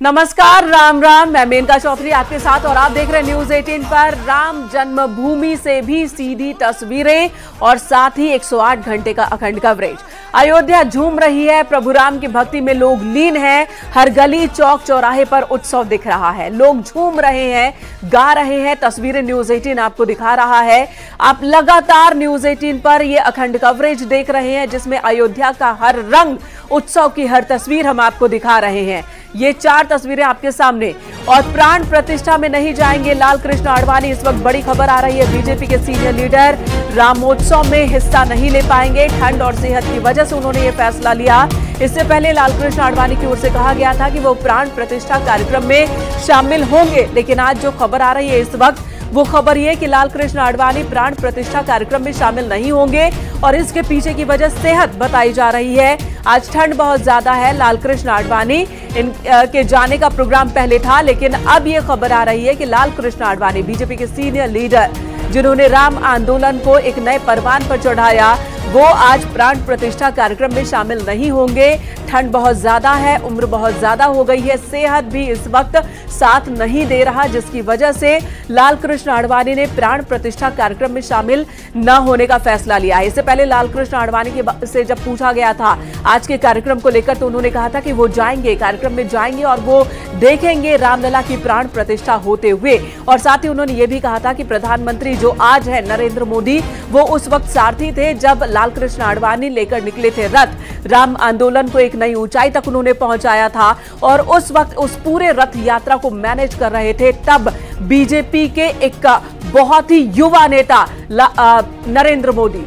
नमस्कार, राम राम। मैं मेनका चौधरी आपके साथ और आप देख रहे हैं न्यूज 18 पर। राम जन्मभूमि से भी सीधी तस्वीरें और साथ ही 108 घंटे का अखंड कवरेज। अयोध्या झूम रही है, प्रभु राम की भक्ति में लोग लीन हैं। हर गली चौक चौराहे पर उत्सव दिख रहा है, लोग झूम रहे हैं, गा रहे हैं। तस्वीरें न्यूज 18 आपको दिखा रहा है। आप लगातार न्यूज 18 पर ये अखंड कवरेज देख रहे हैं, जिसमें अयोध्या का हर रंग, उत्सव की हर तस्वीर हम आपको दिखा रहे हैं। ये 4 तस्वीरें आपके सामने। और प्राण प्रतिष्ठा में नहीं जाएंगे लाल कृष्ण आडवाणी। इस वक्त बड़ी खबर आ रही है, बीजेपी के सीनियर लीडर रामोत्सव में हिस्सा नहीं ले पाएंगे। ठंड और सेहत की वजह से उन्होंने ये फैसला लिया। इससे पहले लाल कृष्ण आडवाणी की ओर से कहा गया था कि वो प्राण प्रतिष्ठा कार्यक्रम में शामिल होंगे, लेकिन आज जो खबर आ रही है इस वक्त, वो खबर ये कि लाल कृष्ण आडवाणी प्राण प्रतिष्ठा कार्यक्रम में शामिल नहीं होंगे और इसके पीछे की वजह सेहत बताई जा रही है। आज ठंड बहुत ज्यादा है। लाल कृष्ण आडवाणी के जाने का प्रोग्राम पहले था, लेकिन अब ये खबर आ रही है कि लाल कृष्ण आडवाणी, बीजेपी के सीनियर लीडर जिन्होंने राम आंदोलन को एक नए परवान पर चढ़ाया, वो आज प्राण प्रतिष्ठा कार्यक्रम में शामिल नहीं होंगे। ठंड बहुत ज्यादा है, उम्र बहुत ज्यादा हो गई है, सेहत भी इस वक्त साथ नहीं दे रहा, जिसकी वजह से लाल कृष्ण आडवाणी ने प्राण प्रतिष्ठा कार्यक्रम में शामिल न होने का फैसला लिया है। इससे पहले लाल कृष्ण आडवाणी से जब पूछा गया था आज के कार्यक्रम को लेकर, तो उन्होंने कहा था कि वो जाएंगे, कार्यक्रम में जाएंगे और वो देखेंगे रामलला की प्राण प्रतिष्ठा होते हुए। और साथ ही उन्होंने ये भी कहा था कि प्रधानमंत्री जो आज है नरेंद्र मोदी, वो उस वक्त सारथी थे जब लाल कृष्ण आडवाणी लेकर निकले थे रथ। राम आंदोलन को एक नई ऊंचाई तक उन्होंने पहुंचाया था और उस वक्त उस पूरे रथ यात्रा को मैनेज कर रहे थे तब बीजेपी के एक बहुत ही युवा नेता नरेंद्र मोदी।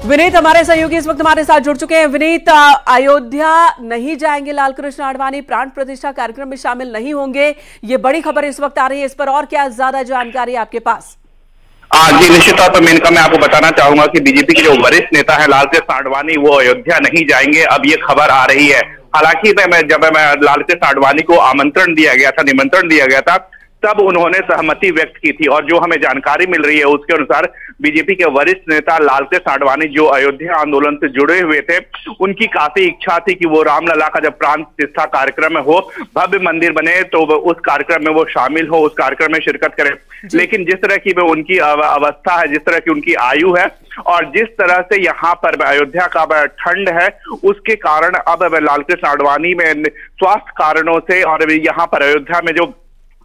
विनीत हमारे सहयोगी इस वक्त हमारे साथ जुड़ चुके हैं। विनीत, अयोध्या नहीं जाएंगे लाल कृष्ण आडवाणी, प्राण प्रतिष्ठा कार्यक्रम में शामिल नहीं होंगे, ये बड़ी खबर इस वक्त आ रही है। इस पर और क्या ज्यादा जानकारी है आपके पास? जी, निश्चित तौर पर मेनका मैं आपको बताना चाहूंगा कि बीजेपी के जो वरिष्ठ नेता है लाल कृष्ण आडवाणी, वो अयोध्या नहीं जाएंगे। अब ये खबर आ रही है। हालांकि जब लाल कृष्ण आडवाणी को आमंत्रण दिया गया था, निमंत्रण दिया गया था, तब उन्होंने सहमति व्यक्त की थी। और जो हमें जानकारी मिल रही है उसके अनुसार बीजेपी के वरिष्ठ नेता लाल कृष्ण आडवाणी जो अयोध्या आंदोलन से जुड़े हुए थे, उनकी काफी इच्छा थी कि वो रामलला का जब प्राण प्रतिष्ठा कार्यक्रम हो, भव्य मंदिर बने, तो उस कार्यक्रम में वो शामिल हो, उस कार्यक्रम में शिरकत करें। लेकिन जिस तरह की उनकी अवस्था है, जिस तरह की उनकी आयु है और जिस तरह से यहाँ पर अयोध्या का ठंड है, उसके कारण अब लाल कृष्ण आडवाणी में स्वास्थ्य कारणों से और यहाँ पर अयोध्या में जो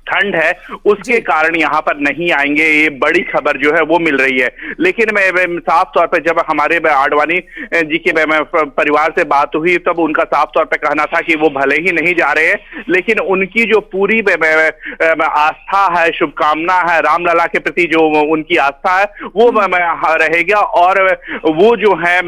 ठंड है उसके कारण यहाँ पर नहीं आएंगे। ये बड़ी खबर जो है वो मिल रही है। लेकिन मैं साफ तौर पे जब हमारे आडवाणी जी के परिवार से बात हुई, तब उनका साफ तौर पे कहना था कि वो भले ही नहीं जा रहे हैं, लेकिन उनकी जो पूरी आस्था है, शुभकामना है, रामलला के प्रति जो उनकी आस्था है वो रहेगा। और वो जो है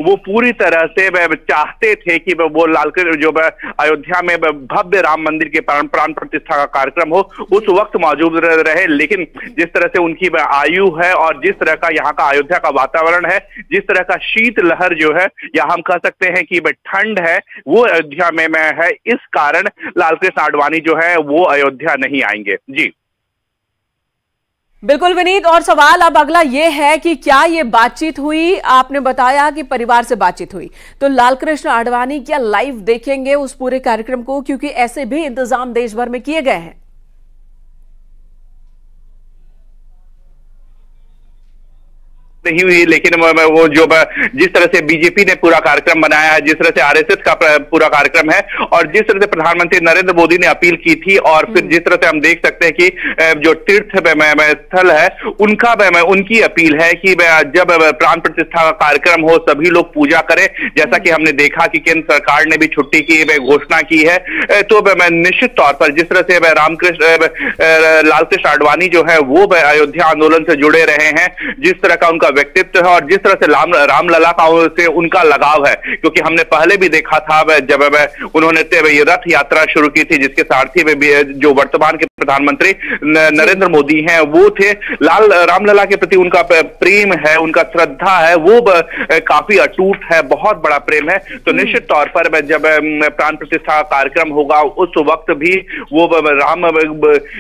वो पूरी तरह से चाहते थे कि वो लाल कृष्ण जो अयोध्या में भव्य राम मंदिर के प्राण प्रतिष्ठा का कार्यक्रम हो, उस वक्त मौजूद रहे। लेकिन जिस तरह से उनकी आयु है और जिस तरह का यहाँ का अयोध्या का वातावरण है, जिस तरह का शीत लहर जो है, या हम कह सकते हैं कि ठंड है, वो अयोध्या में है, इस कारण लाल कृष्ण आडवाणी जो है वो अयोध्या नहीं आएंगे। जी बिल्कुल विनीत, और सवाल अब अगला ये है कि क्या ये बातचीत हुई? आपने बताया कि परिवार से बातचीत हुई, तो लाल कृष्ण आडवाणी क्या लाइव देखेंगे उस पूरे कार्यक्रम को? क्योंकि ऐसे भी इंतजाम देश भर में किए गए हैं। नहीं हुई, लेकिन वो जो जिस तरह से बीजेपी ने पूरा कार्यक्रम बनाया है, जिस तरह से आरएसएस का पूरा कार्यक्रम है और जिस तरह से प्रधानमंत्री नरेंद्र मोदी ने अपील की थी, और फिर जिस तरह से हम देख सकते हैं कि जो तीर्थ स्थल है उनका उनकी अपील है कि जब प्राण प्रतिष्ठा का कार्यक्रम हो सभी लोग पूजा करें। जैसा कि हमने देखा कि केंद्र सरकार ने भी छुट्टी की घोषणा की है, तो निश्चित तौर पर जिस तरह से लाल कृष्ण आडवाणी जो है वो अयोध्या आंदोलन से जुड़े रहे हैं, जिस तरह का उनका व्यक्तित्व है और जिस तरह से रामलला का से उनका लगाव है, क्योंकि हमने पहले भी देखा था जब उन्होंने रथ यात्रा शुरू की थी, जिसके सारथी में जो वर्तमान के प्रधानमंत्री नरेंद्र मोदी हैं वो थे। रामलला के प्रति उनका प्रेम है, उनका श्रद्धा है, वो काफी अटूट है, बहुत बड़ा प्रेम है। तो निश्चित तौर पर जब प्राण प्रतिष्ठा कार्यक्रम होगा उस वक्त भी वो राम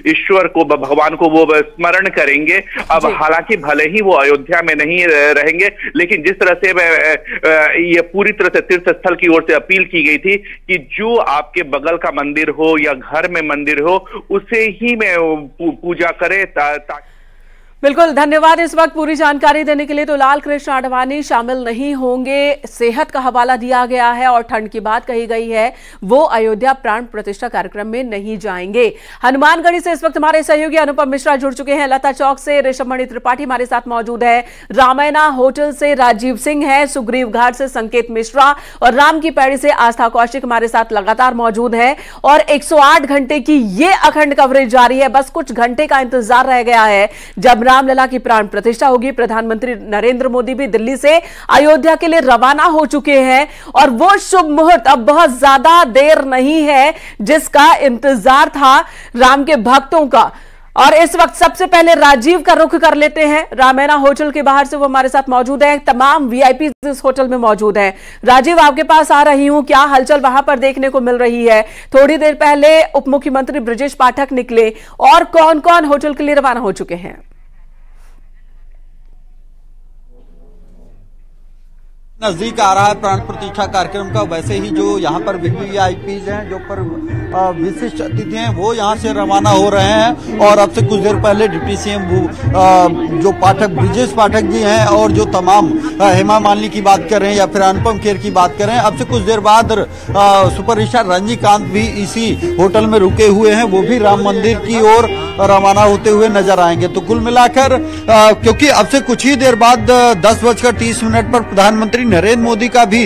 ईश्वर को, भगवान को वो स्मरण करेंगे। अब हालांकि भले ही वो अयोध्या में नहीं रहेंगे। लेकिन जिस तरह से ये पूरी तरह से तीर्थ स्थल की ओर से अपील की गई थी कि जो आपके बगल का मंदिर हो या घर में मंदिर हो उसे ही में पूजा करे। बिल्कुल, धन्यवाद इस वक्त पूरी जानकारी देने के लिए। तो लाल कृष्ण आडवाणी शामिल नहीं होंगे, सेहत का हवाला दिया गया है और ठंड की बात कही गई है, वो अयोध्या प्राण प्रतिष्ठा कार्यक्रम में नहीं जाएंगे। हनुमानगढ़ी से इस वक्त हमारे सहयोगी अनुपम मिश्रा जुड़ चुके हैं, लता चौक से ऋषभमणि त्रिपाठी हमारे साथ मौजूद है, रामायणा होटल से राजीव सिंह है, सुग्रीव घाट से संकेत मिश्रा और राम की पैड़ी से आस्था कौशिक हमारे साथ लगातार मौजूद है। और 108 घंटे की ये अखंड कवरेज जारी है। बस कुछ घंटे का इंतजार रह गया है जब रामलला की प्राण प्रतिष्ठा होगी। प्रधानमंत्री नरेंद्र मोदी भी दिल्ली से अयोध्या के लिए रवाना हो चुके हैं और वो शुभ मुहूर्त अब बहुत ज्यादा देर नहीं है जिसका इंतजार था राम के भक्तों का। और इस वक्त सबसे पहले राजीव का रुख कर लेते हैं, रामायणा होटल के बाहर से वो हमारे साथ मौजूद है। तमाम वीआईपी इस होटल में मौजूद हैं। राजीव, आपके पास आ रही हूं, क्या हलचल वहां पर देखने को मिल रही है? थोड़ी देर पहले उप मुख्यमंत्री ब्रजेश पाठक निकले और कौन कौन होटल के लिए रवाना हो चुके हैं? नजदीक आ रहा है प्राण प्रतिष्ठा कार्यक्रम का, वैसे ही जो यहाँ पर वीआईपीज हैं, जो पर विशिष्ट अतिथि हैं, वो यहाँ से रवाना हो रहे हैं। और अब से कुछ देर पहले डिप्टी सीएम जो पाठक ब्रजेश पाठक जी हैं और जो तमाम हेमा मालिनी की बात कर रहे हैं या फिर अनुपम खेर की बात कर रहे हैं, अब से कुछ देर बाद सुपर स्टार रजनीकांत भी इसी होटल में रुके हुए हैं, वो भी राम मंदिर की ओर रवाना होते हुए नजर आएंगे। तो कुल मिलाकर क्योंकि अब से कुछ ही देर बाद 10:30 पर प्रधानमंत्री नरेंद्र मोदी का भी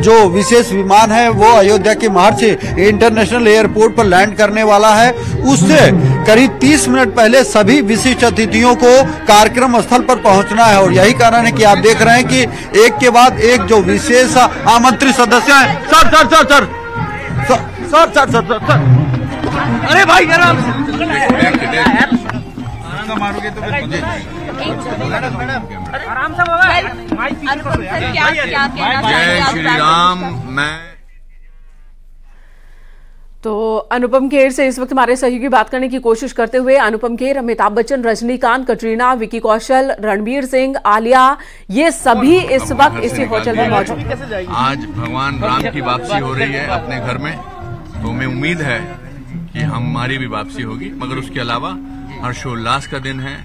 जो विशेष विमान है वो अयोध्या के महर्षि इंटरनेशनल एयरपोर्ट पर लैंड करने वाला है। उससे करीब 30 मिनट पहले सभी विशिष्ट अतिथियों को कार्यक्रम स्थल पर पहुंचना है और यही कारण है कि आप देख रहे हैं कि एक के बाद एक जो विशेष आमंत्रित सदस्य हैं। Sir sir sir sir sir sir sir sir sir अरे भाई आराम से मारोगे तो आराम से जय श्री राम। मैं तो अनुपम खेर से इस वक्त हमारे सहयोगी बात करने की कोशिश करते हुए, अनुपम खेर, अमिताभ बच्चन, रजनीकांत, कटरीना, विकी कौशल, रणबीर सिंह, आलिया, ये सभी इस वक्त इसी होटल में मौजूद हैं। आज भगवान राम की वापसी हो रही है अपने घर में, तो हमें उम्मीद है कि हमारी भी वापसी होगी। मगर उसके अलावा हर्षोल्लास का दिन है,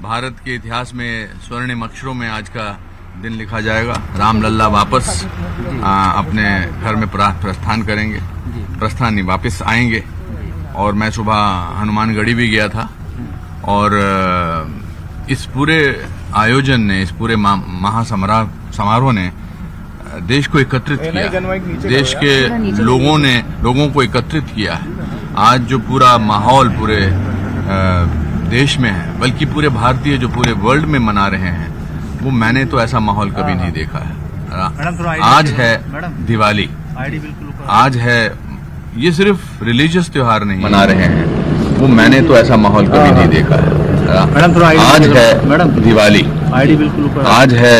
भारत के इतिहास में स्वर्णिम अक्षरों में आज का दिन लिखा जाएगा। रामलल्ला वापस अपने घर में प्रस्थान करेंगे, प्रस्थान नहीं वापस आएंगे। और मैं सुबह हनुमानगढ़ी भी गया था और इस पूरे आयोजन ने, इस पूरे समारोह ने देश को एकत्रित किया, देश के लोगों को एकत्रित किया है। आज जो पूरा माहौल पूरे देश में है, बल्कि पूरे भारतीय जो पूरे वर्ल्ड में मना रहे हैं, वो मैंने तो ऐसा माहौल कभी नहीं देखा है। आज है दिवाली, आज है, ये सिर्फ रिलीजियस त्योहार नहीं मना रहे हैं, वो मैंने तो ऐसा माहौल कभी नहीं देखा है। आज है दिवाली, आज है,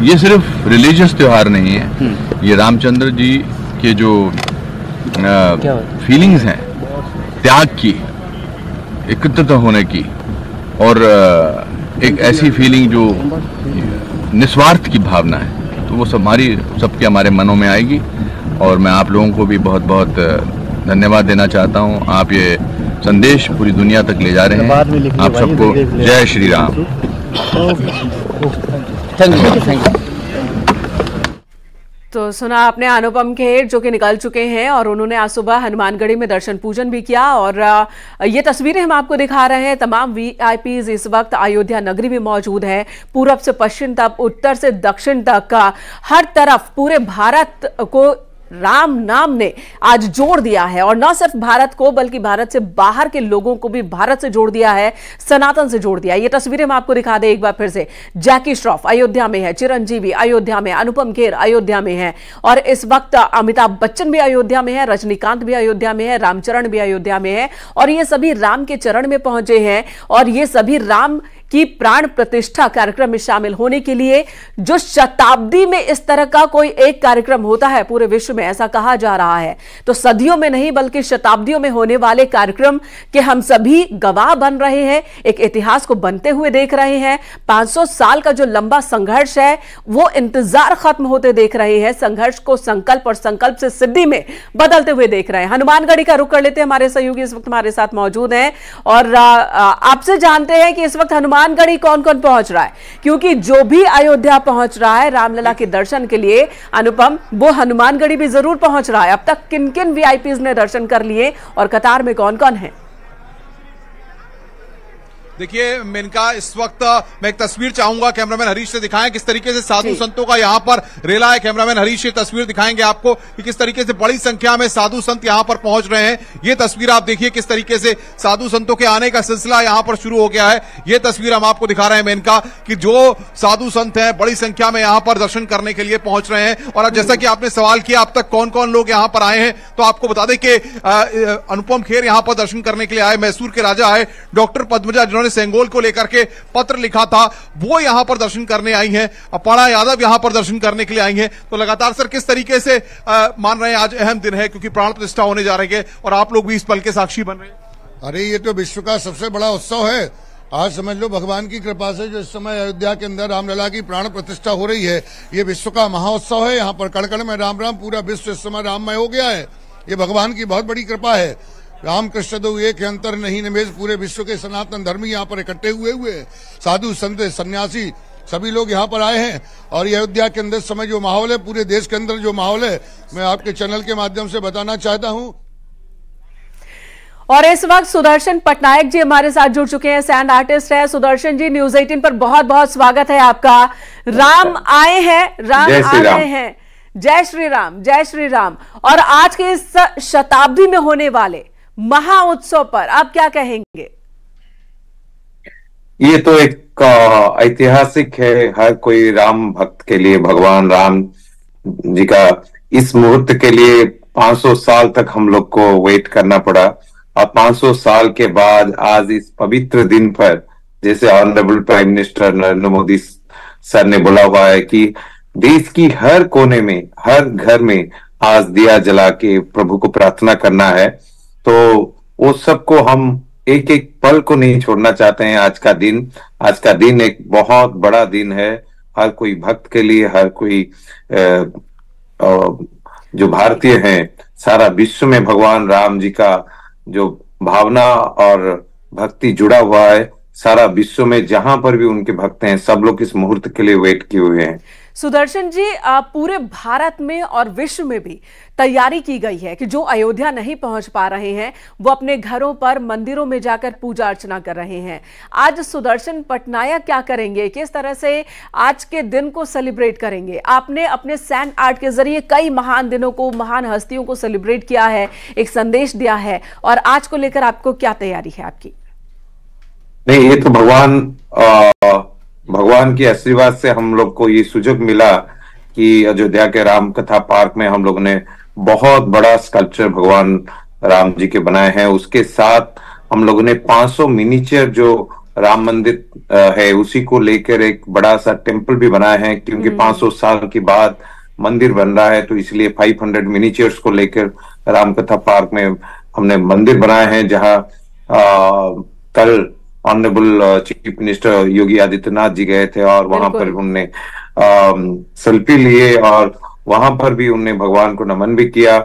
ये सिर्फ रिलीजियस त्योहार नहीं है, ये रामचंद्र जी के जो फीलिंग्स हैं, त्याग की, एकत्रित होने की और एक ऐसी फीलिंग जो निस्वार्थ की भावना है, तो वो सबके हमारे मनों में आएगी। और मैं आप लोगों को भी बहुत बहुत धन्यवाद देना चाहता हूं। आप ये संदेश पूरी दुनिया तक ले जा रहे हैं। आप सबको जय श्री राम। Thank you. तो सुना आपने अनुपम खेर जो कि निकल चुके हैं और उन्होंने आज सुबह हनुमानगढ़ी में दर्शन पूजन भी किया। और ये तस्वीरें हम आपको दिखा रहे हैं। तमाम वीआईपीज इस वक्त अयोध्या नगरी में मौजूद हैं। पूरब से पश्चिम तक, उत्तर से दक्षिण तक का हर तरफ पूरे भारत को राम नाम ने आज जोड़ दिया है। और न सिर्फ भारत को बल्कि भारत से बाहर के लोगों को भी भारत से जोड़ दिया है, सनातन से जोड़ दिया। ये तस्वीरें हम आपको दिखा दें एक बार फिर से। जैकी श्रॉफ अयोध्या में है, चिरंजीवी अयोध्या में, अनुपम खेर अयोध्या में है और इस वक्त अमिताभ बच्चन भी अयोध्या में है, रजनीकांत भी अयोध्या में है, रामचरण भी अयोध्या में है। और ये सभी राम के चरण में पहुंचे हैं और ये सभी राम कि प्राण प्रतिष्ठा कार्यक्रम में शामिल होने के लिए जो शताब्दी में इस तरह का कोई एक कार्यक्रम होता है पूरे विश्व में, ऐसा कहा जा रहा है, तो सदियों में नहीं बल्कि शताब्दियों में होने वाले कार्यक्रम के हम सभी गवाह बन रहे हैं, एक इतिहास को बनते हुए देख रहे हैं। 500 साल का जो लंबा संघर्ष है वो इंतजार खत्म होते देख रहे हैं, संघर्ष को संकल्प और संकल्प से सिद्धि में बदलते हुए देख रहे हैं। हनुमानगढ़ी का रुख कर लेते हैं, हमारे सहयोगी इस वक्त हमारे साथ मौजूद हैं और आपसे जानते हैं कि इस वक्त हनुमानगढ़ी कौन कौन पहुंच रहा है, क्योंकि जो भी अयोध्या पहुंच रहा है रामलला के दर्शन के लिए अनुपम, वो हनुमानगढ़ी भी जरूर पहुंच रहा है। अब तक किन किन वीआईपीज ने दर्शन कर लिए और कतार में कौन कौन है? देखिए मेनका, इस वक्त मैं एक तस्वीर चाहूंगा कैमरामैन हरीश से दिखाएं किस तरीके से साधु संतों का यहाँ पर रेला है। कैमरामैन हरीश ये तस्वीर दिखाएंगे आपको कि किस तरीके से बड़ी संख्या में साधु संत यहाँ पर पहुंच रहे हैं। ये तस्वीर आप देखिए किस तरीके से साधु संतों के आने का सिलसिला यहाँ पर शुरू हो गया है। ये तस्वीर हम आपको दिखा रहे हैं मेनका कि जो साधु संत हैं बड़ी संख्या में यहाँ पर दर्शन करने के लिए पहुंच रहे हैं। और अब जैसा कि आपने सवाल किया अब तक कौन कौन लोग यहाँ पर आए हैं, तो आपको बता दें कि अनुपम खेर यहाँ पर दर्शन करने के लिए आए, मैसूर के राजा आए, डॉक्टर पद्मजा जिन्होंने सेंगोल को लेकर के पत्र लिखा था वो यहां पर दर्शन करने आई हैं, अपर्णा यादव यहां पर दर्शन करने के लिए आई हैं। तो लगातार सर किस तरीके से मान रहे हैं आज अहम दिन है क्योंकि प्राण प्रतिष्ठा होने जा रही है और आप लोग भी इस पल के साक्षी बन रहे हैं? अरे ये तो विश्व का सबसे बड़ा उत्सव है। आज समझ लो भगवान की कृपा से जो इस समय अयोध्या के अंदर रामलला की प्राण प्रतिष्ठा हो रही है, ये विश्व का महाउत्सव है। यहाँ पर कण-कण में राम राम, पूरा विश्व इस समय राममय हो गया है। ये भगवान की बहुत बड़ी कृपा है। रामकृष्ण दो एक अंतर नहीं निमेष, पूरे विश्व के सनातन धर्मी यहाँ पर इकट्ठे हुए साधु संत सन्यासी सभी लोग यहाँ पर आए हैं। और ये अयोध्या के अंदर समय जो माहौल है, पूरे देश के अंदर जो माहौल है, मैं आपके चैनल के माध्यम से बताना चाहता हूँ। और इस वक्त सुदर्शन पटनायक जी हमारे साथ जुड़ चुके हैं, सैंड आर्टिस्ट है। सुदर्शन जी, न्यूज 18 पर बहुत बहुत स्वागत है आपका। राम आए हैं, राम आ रहे हैं, जय श्री राम, जय श्री राम। और आज के इस शताब्दी में होने वाले महा उत्सव पर आप क्या कहेंगे? ये तो एक ऐतिहासिक है। हर कोई राम भक्त के लिए भगवान राम जी का इस मुहूर्त के लिए 500 साल तक हम लोग को वेट करना पड़ा। अब 500 साल के बाद आज इस पवित्र दिन पर, जैसे honourable prime minister Narendra Modi sir ने बोला हुआ है कि देश की हर कोने में, हर घर में आज दिया जला के प्रभु को प्रार्थना करना है, तो वो सबको हम एक एक पल को नहीं छोड़ना चाहते हैं। आज का दिन एक बहुत बड़ा दिन है हर कोई भक्त के लिए, हर कोई जो भारतीय हैं, सारा विश्व में भगवान राम जी का जो भावना और भक्ति जुड़ा हुआ है। सारा विश्व में जहां पर भी उनके भक्त हैं, सब लोग इस मुहूर्त के लिए वेट किए हुए हैं। सुदर्शन जी, पूरे भारत में और विश्व में भी तैयारी की गई है कि जो अयोध्या नहीं पहुंच पा रहे हैं वो अपने घरों पर, मंदिरों में जाकर पूजा अर्चना कर रहे हैं। आज सुदर्शन पटनायक क्या करेंगे, किस तरह से आज के दिन को सेलिब्रेट करेंगे? आपने अपने सैंड आर्ट के जरिए कई महान दिनों को, महान हस्तियों को सेलिब्रेट किया है, एक संदेश दिया है, और आज को लेकर आपको क्या तैयारी है आपकी? नहीं, ये तो भगवान की आशीर्वाद से हम लोग को ये सुजग मिला कि अयोध्या के राम कथा पार्क में हम लोग ने बहुत बड़ा स्कल्पचर भगवान राम जी के बनाए हैं। उसके साथ हम लोगों ने 500 मिनीचर जो राम मंदिर है उसी को लेकर एक बड़ा सा टेम्पल भी बनाया है, क्योंकि 500 साल के बाद मंदिर बन रहा है, तो इसलिए 500 मिनीचर्स को लेकर राम कथा पार्क में हमने मंदिर बनाए हैं। जहाँ कल honourable chief minister Yogi Adityanath ji गए थे और वहां पर उनने सेल्फी लिए और वहां पर भी उनने भगवान को नमन भी किया।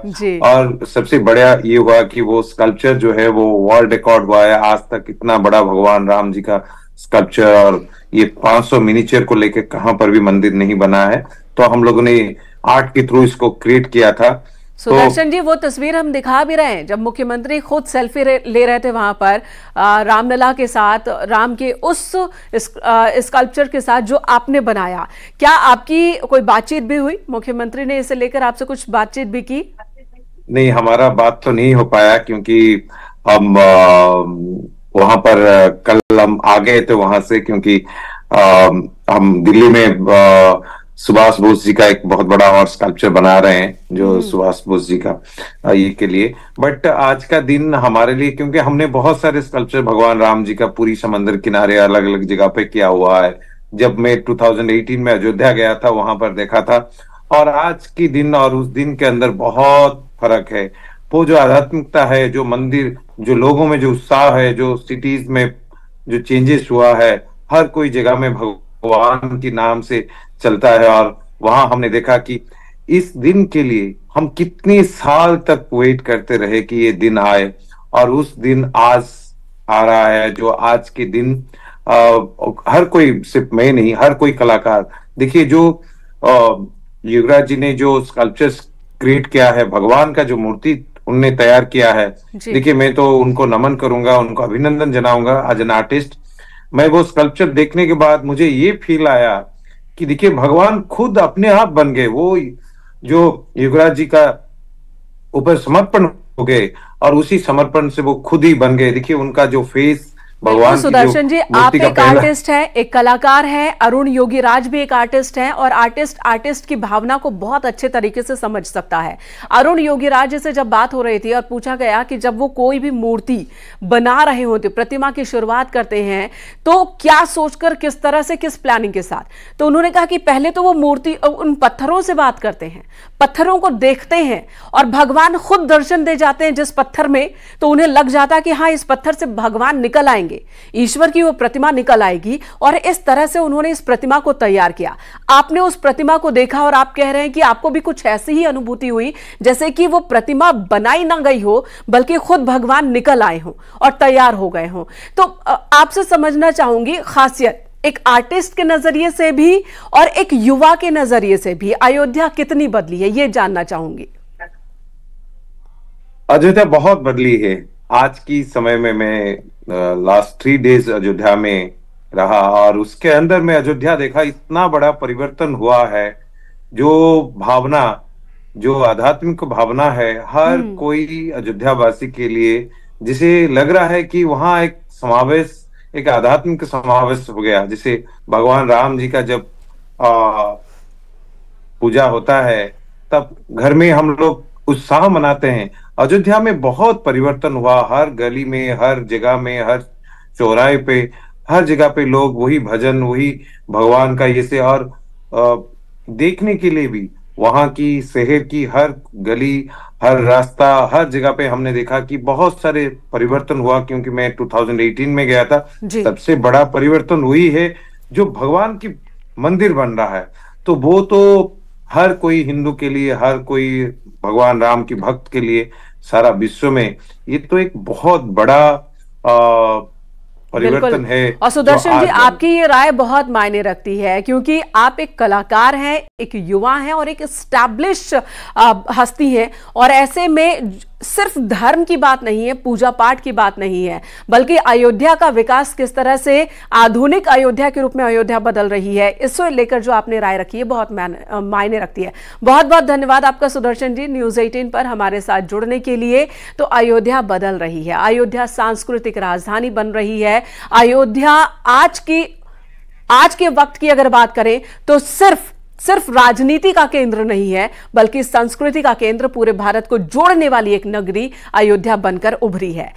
और सबसे बड़ा ये हुआ कि वो स्कल्पचर जो है वो वर्ल्ड रिकॉर्ड हुआ है। आज तक इतना बड़ा भगवान राम जी का स्कल्पचर और ये 500 मिनीचर को लेकर कहां पर भी मंदिर नहीं बना है, तो हम लोगों ने आर्ट के थ्रू इसको क्रिएट किया था। सुदर्शन जी, वो तस्वीर हम दिखा भी रहे हैं जब मुख्यमंत्री खुद सेल्फी ले रहे थे वहां पर रामलला के साथ, राम के उस स्कल्पचर के साथ जो आपने बनाया। क्या आपकी कोई बातचीत भी हुई? मुख्यमंत्री ने इसे लेकर आपसे कुछ बातचीत भी की? नहीं, हमारा बात तो नहीं हो पाया क्योंकि हम वहां पर कल हम आ गए थे वहां से, क्योंकि हम दिल्ली में सुभाष बोस जी का एक बहुत बड़ा और स्कल्पचर बना रहे हैं, जो सुभाष बोस जी का ये के लिए। बट आज का दिन हमारे लिए, क्योंकि हमने बहुत सारे स्कल्पचर भगवान राम जी का पूरी समंदर किनारे अलग अलग जगह पे किया हुआ है। जब मैं 2018 में अयोध्या गया था वहां पर देखा था, और आज की दिन और उस दिन के अंदर बहुत फर्क है। वो जो आध्यात्मिकता है, जो मंदिर, जो लोगों में जो उत्साह है, जो सिटीज में जो चेंजेस हुआ है, हर कोई जगह में भगवान के नाम से चलता है। और वहां हमने देखा कि इस दिन के लिए हम कितने साल तक वेट करते रहे कि ये दिन आए, और उस दिन आज आ रहा है। जो आज के दिन हर कोई, सिर्फ मैं नहीं, हर कोई कलाकार, देखिए जो युवराज जी ने जो स्कल्पचर्स क्रिएट किया है, भगवान का जो मूर्ति उनने तैयार किया है, देखिए मैं तो उनको नमन करूंगा, उनको अभिनंदन जनाऊंगा एज एन आर्टिस्ट। मैं वो स्कल्पचर देखने के बाद मुझे ये फील आया कि देखिए भगवान खुद अपने आप बन गए। वो जो युवराज जी का ऊपर समर्पण हो गए और उसी समर्पण से वो खुद ही बन गए। देखिए उनका जो फेस, भगवान सुदर्शन जी, आप एक आर्टिस्ट हैं, एक कलाकार हैं, अरुण योगीराज भी एक आर्टिस्ट हैं, और आर्टिस्ट की भावना को बहुत अच्छे तरीके से समझ सकता है। अरुण योगीराज से जब बात हो रही थी और पूछा गया कि जब वो कोई भी मूर्ति बना रहे होते, प्रतिमा की शुरुआत करते हैं, तो क्या सोचकर, किस तरह से, किस प्लानिंग के साथ, तो उन्होंने कहा कि पहले तो वो मूर्ति उन पत्थरों से बात करते हैं, पत्थरों को देखते हैं, और भगवान खुद दर्शन दे जाते हैं जिस पत्थर में, तो उन्हें लग जाता है कि हाँ इस पत्थर से भगवान निकल आएंगे, ईश्वर की वो प्रतिमा निकल आएगी। और इस तरह से उन्होंने इस प्रतिमा को तैयार किया। आपने उस प्रतिमा को देखा और आप कह रहे हैं कि आपको भी कुछ ऐसी ही अनुभूति हुई जैसे कि वो प्रतिमा बनाई ना गई हो, बल्कि खुद भगवान निकल आए हों और तैयार हो गए हों। तो आपसे समझना चाहूंगी खासियत, एक आर्टिस्ट के नजरिए से भी और एक युवा के नजरिए से भी अयोध्या कितनी बदली है, ये जानना चाहूंगी। अयोध्या बहुत बदली है। आज की समय में मैं लास्ट 3 डेज अयोध्या में रहा, और उसके अंदर में अयोध्या देखा, इतना बड़ा परिवर्तन हुआ है। जो भावना, जो आध्यात्मिक भावना है, हर कोई अयोध्यावासी के लिए जिसे लग रहा है कि वहां एक समावेश, एक आध्यात्मिक समावेश हो गया। जैसे भगवान राम जी का जब पूजा होता है, तब घर में हम लोग उत्साह मनाते हैं। अयोध्या में बहुत परिवर्तन हुआ। हर गली में, हर जगह में, हर चौराहे पे, हर जगह पे लोग वही भजन, वही भगवान का ये से, और देखने के लिए भी वहां की, शहर की हर गली, हर रास्ता, हर जगह पे हमने देखा कि बहुत सारे परिवर्तन हुआ। क्योंकि मैं 2018 में गया था, सबसे बड़ा परिवर्तन हुई है जो भगवान की मंदिर बन रहा है। तो वो तो हर कोई हिंदू के लिए, हर कोई भगवान राम की भक्त के लिए, सारा विश्व में ये तो एक बहुत बड़ा परिवर्तन है। और सुदर्शन जी, आपकी ये राय बहुत मायने रखती है, क्योंकि आप एक कलाकार हैं, एक युवा हैं और एक एस्टैब्लिश हस्ती हैं, और ऐसे में सिर्फ धर्म की बात नहीं है, पूजा पाठ की बात नहीं है, बल्कि अयोध्या का विकास किस तरह से आधुनिक अयोध्या के रूप में अयोध्या बदल रही है, इसको लेकर जो आपने राय रखी है बहुत मायने रखती है। बहुत बहुत धन्यवाद आपका सुदर्शन जी, न्यूज़ 18 पर हमारे साथ जुड़ने के लिए। तो अयोध्या बदल रही है, अयोध्या सांस्कृतिक राजधानी बन रही है। अयोध्या आज के वक्त की अगर बात करें तो सिर्फ राजनीति का केंद्र नहीं है, बल्कि संस्कृति का केंद्र, पूरे भारत को जोड़ने वाली एक नगरी अयोध्या बनकर उभरी है।